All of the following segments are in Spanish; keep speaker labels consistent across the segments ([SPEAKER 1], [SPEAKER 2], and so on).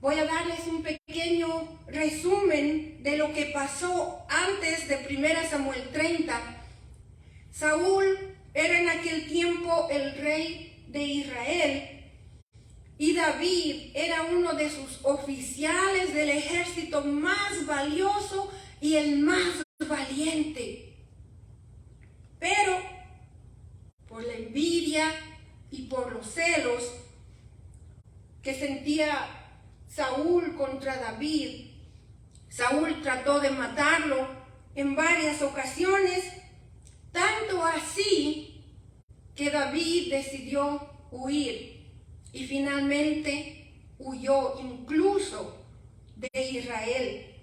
[SPEAKER 1] Voy a darles un pequeño resumen de lo que pasó antes de 1 Samuel 30. Saúl era en aquel tiempo el rey de Israel y David era uno de sus oficiales del ejército más valioso y el más valiente. Pero por la envidia y por los celos que sentía Saúl contra David, Saúl trató de matarlo en varias ocasiones, tanto así que David decidió huir y finalmente huyó incluso de Israel.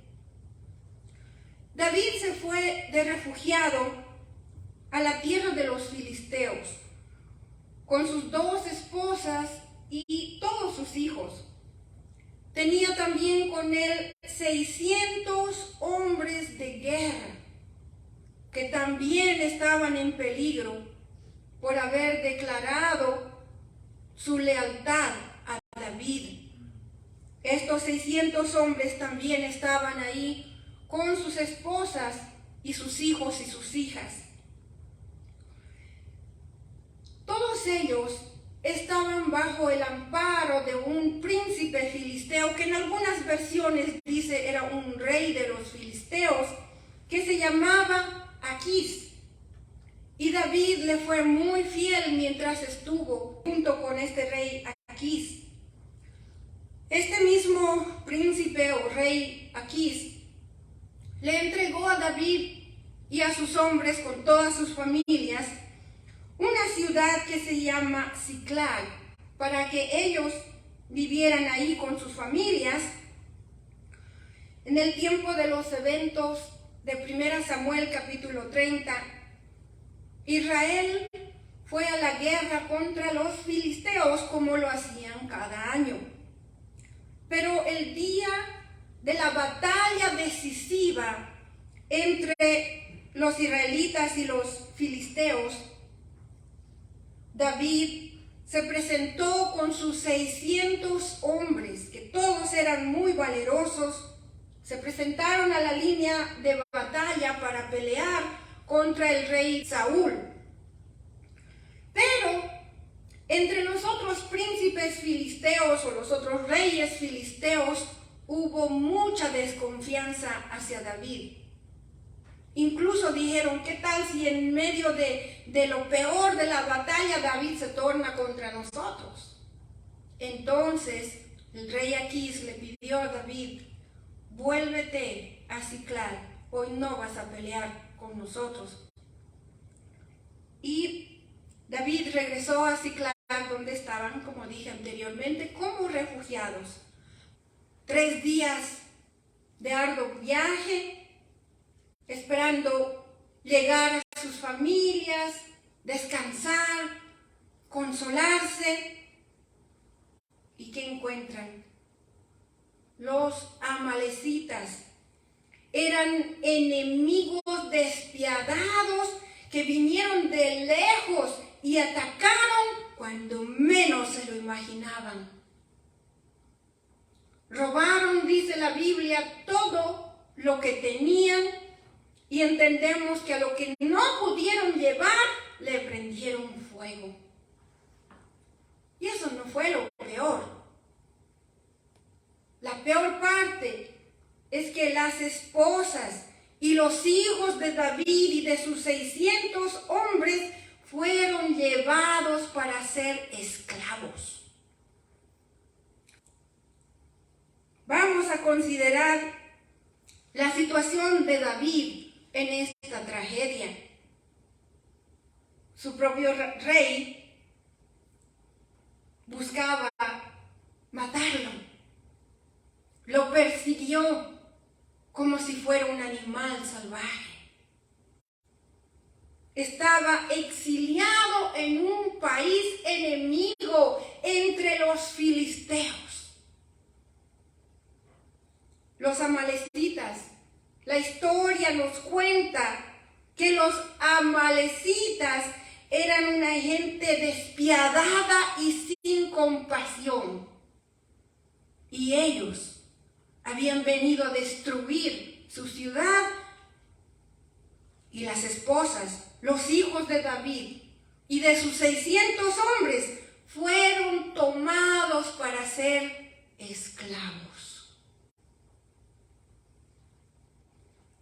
[SPEAKER 1] David se fue de refugiado a la tierra de los filisteos con sus 2 esposas y todos sus hijos. Tenía también con él 600 hombres de guerra que también estaban en peligro por haber declarado su lealtad a David. Estos 600 hombres también estaban ahí con sus esposas y sus hijos y sus hijas. Todos ellos estaban bajo el amparo de un príncipe filisteo que en algunas versiones dice era un rey de los filisteos que se llamaba Aquís. Y David le fue muy fiel mientras estuvo junto con este rey Aquís. Este mismo príncipe o rey Aquís le entregó a David y a sus hombres con todas sus familias una ciudad que se llama Siclag, para que ellos vivieran ahí con sus familias. En el tiempo de los eventos de 1 Samuel capítulo 30, Israel fue a la guerra contra los filisteos como lo hacían cada año. Pero el día de la batalla decisiva entre los israelitas y los filisteos, David se presentó con sus 600 hombres, que todos eran muy valerosos. Se presentaron a la línea de batalla para pelear contra el rey Saúl. Pero entre los otros príncipes filisteos o los otros reyes filisteos hubo mucha desconfianza hacia David. Incluso dijeron, ¿qué tal si en medio de lo peor de la batalla David se torna contra nosotros? Entonces el rey Aquís le pidió a David, vuélvete a Siclag, hoy no vas a pelear con nosotros. Y David regresó a Siclag, donde estaban, como dije anteriormente, como refugiados. 3 días de arduo viaje, esperando llegar a sus familias, descansar, consolarse. ¿Y qué encuentran? Los amalecitas eran enemigos despiadados que vinieron de lejos y atacaron cuando menos se lo imaginaban. Robaron, dice la Biblia, todo lo que tenían. Y entendemos que a lo que no pudieron llevar, le prendieron fuego. Y eso no fue lo peor. La peor parte es que las esposas y los hijos de David y de sus 600 hombres fueron llevados para ser esclavos. Vamos a considerar la situación de David en esta tragedia. Su propio rey buscaba matarlo. Lo persiguió como si fuera un animal salvaje. Estaba exiliado en un país enemigo entre los filisteos. Los amalecitas. La historia nos cuenta que los amalecitas eran una gente despiadada y sin compasión. y ellos habían venido a destruir su ciudad, y las esposas, los hijos de David y de sus 600 hombres fueron tomados para ser esclavos.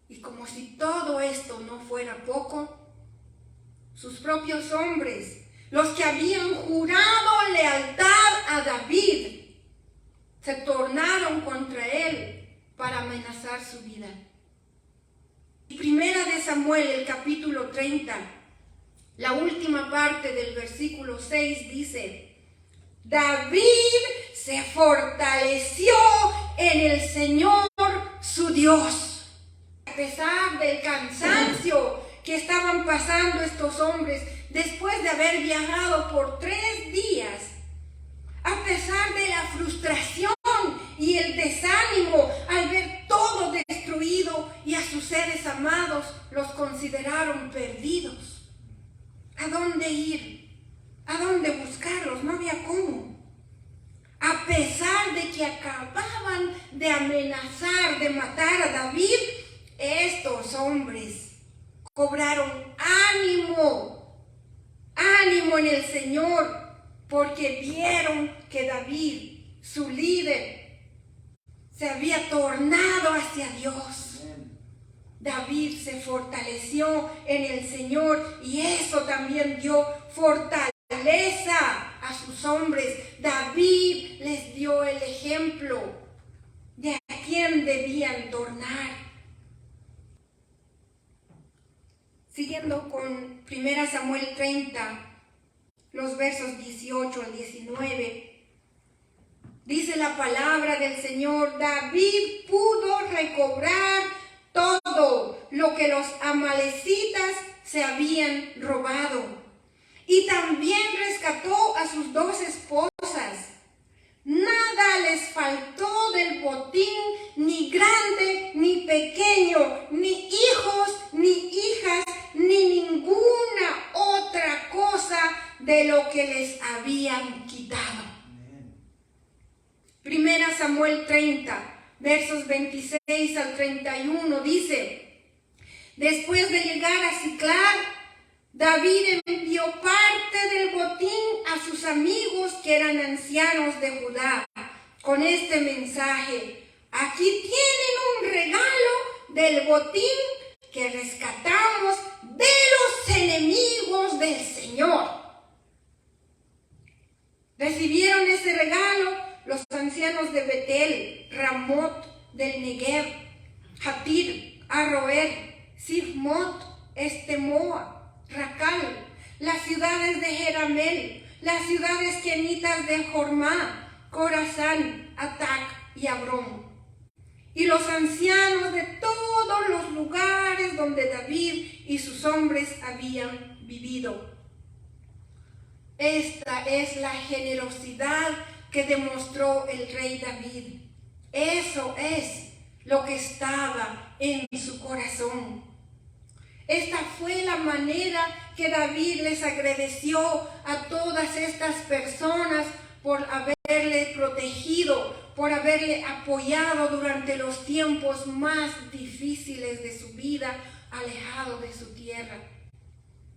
[SPEAKER 1] Y como si todo esto no fuera poco, sus propios hombres, los que habían jurado lealtad a David, se tornaron contra él para amenazar su vida. Primera de Samuel, el capítulo 30, la última parte del versículo 6 dice: David se fortaleció en el Señor su Dios. A pesar del cansancio que estaban pasando estos hombres después de haber viajado por 3 días, a pesar de la frustración y el desánimo al ver todo destruido y a sus seres amados los consideraron perdidos. ¿A dónde ir? ¿A dónde buscarlos? No había cómo. A pesar de que acababan de amenazar de matar a David, estos hombres cobraron ánimo en el Señor, porque vieron que David, su líder, se había tornado hacia Dios. David se fortaleció en el Señor y eso también dio fortaleza a sus hombres. David les dio el ejemplo de a quién debían tornar. Siguiendo con 1 Samuel 30, los versos 18 al 19, dice la palabra del Señor: David pudo recobrar todo lo que los amalecitas se habían robado, y también rescató a sus 2 esposas. Nada les faltó del botín, ni grande ni pequeño, ni hijos ni hijas, ni ninguna otra cosa de lo que les habían quitado. 1 Samuel 30, versos 26 al 31 dice: Después de llegar a Siclag, David envió parte del botín a sus amigos que eran ancianos de Judá, con este mensaje: aquí tienen un regalo del botín que rescatamos de los enemigos del Señor. Recibieron ese regalo los ancianos de Betel, Ramot del Negev, Jatir, Aroer, Sifmot, Estemoa, Racal, las ciudades de Jeramel, las ciudades kenitas de Jormá, Corazán, Atac y Abrón, y los ancianos de todos los lugares donde David y sus hombres habían vivido. Esta es la generosidad que demostró el rey David. Eso es lo que estaba en su corazón. Esta fue la manera que David les agradeció a todas estas personas por haberle protegido, por haberle apoyado durante los tiempos más difíciles de su vida, alejado de su tierra.